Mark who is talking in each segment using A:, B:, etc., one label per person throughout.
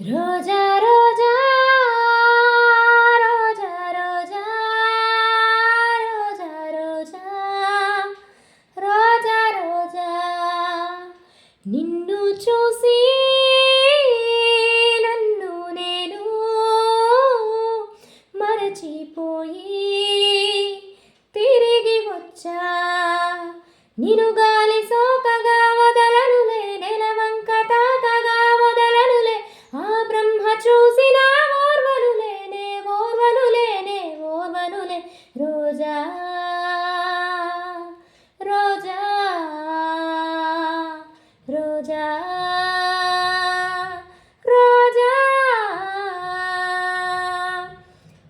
A: రోజా రోజా రోజా రోజా రోజా రోజా రోజా రోజా నిన్ను చూసి నన్ను నేను మరచిపోయి తిరిగి వచ్చా నిన్ను గాలి సోకగా వదలనులే నెలవంక తాకగా వదలనులే ఆ బ్రహ్మ చూసిన ఓర్వనులేనే ఓర్వనులేనే ఓర్వనులే రోజా రోజా రోజా రోజా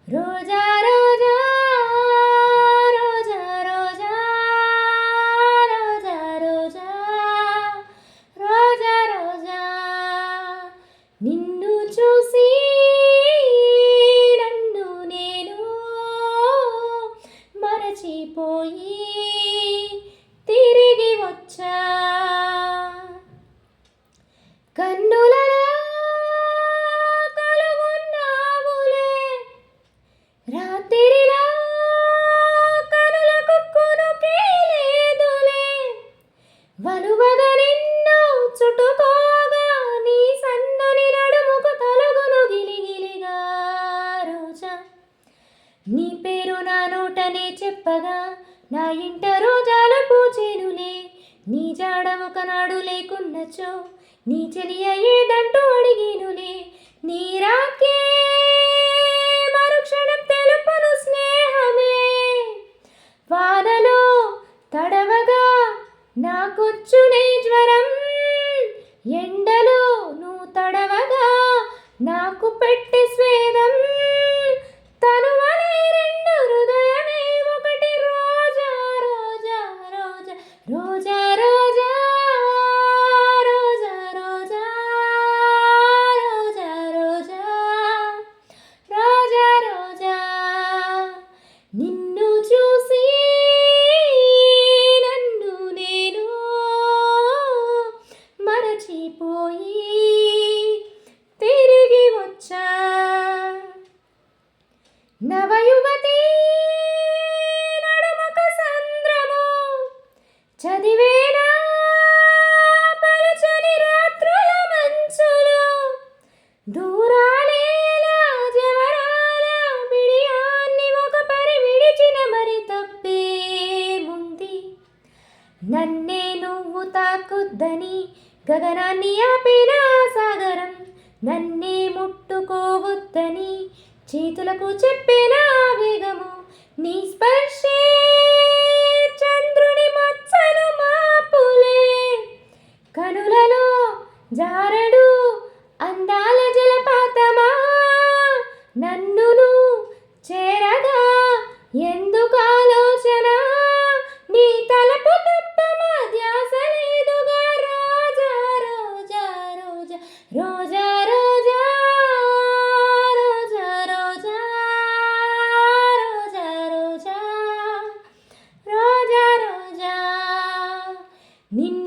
A: రోజా రోజా రోజా రోజా రోజా రోజా రోజా రోజా నిన్ను చూసి నన్ను నేను మరచిపోయి తిరిగి వచ్చా కన్నులలో కలుగున్నావులే రాత్రిలా కనులకు కొనుకే లేదులే వలువగా నిన్ను చుట్టుకోగా నీ సన్నని నడుముకు తలుగును గిలిగిలిగా రోజా నీ పేరు నా నోటనే చెప్పగా నా ఇంట రోజాలు పూచేనులే నీ జాడ ఒకనాడు లేకున్నచో నీ చెలియ ఏదంటూ అడిగినులే నీ రాకే మరుక్షణం తెలుపును స్నేహమే వానలో తడవగా నాకొచ్చునే జ్వరం ఎండలో నువ్వు తడవగా నాకు పెట్టే స్వేదం తనువలే రెండు హృదయమే ఒకటి రోజా రోజా రోజా రోజా రోజా రోజా రోజా రోజా రోజా రోజా రోజా నిన్ను చూసి నన్ను నేను మరచిపోయి తిరిగి వచ్చా నవయువతి నడుమక సంద్రము చదివేనా పలుచని రాత్రుల మంచులు దూరాలేలా జవరాల బిడియాన్ని ఒక పరి విడిచిన మరి తప్పేముంది నన్నే నువ్వు తాకొద్దని గగనాన్ని ఆపిన సాగరం నన్నే ముట్టుకోవద్దని చేతులకు చెప్పిన వేగము నీ స్పర్శే చంద్రుని మచ్చను మాపులే కనులలో జారడు అందాల జలపాతమా నన్నును చేరగా ఎందుకు ఆలోచన నీ తలపు తప్ప మా ధ్యాస లేదుగా రోజా రోజా రోజా రోజా రోజా రోజా రోజా రోజా రోజా రోజా రోజా నిన్ను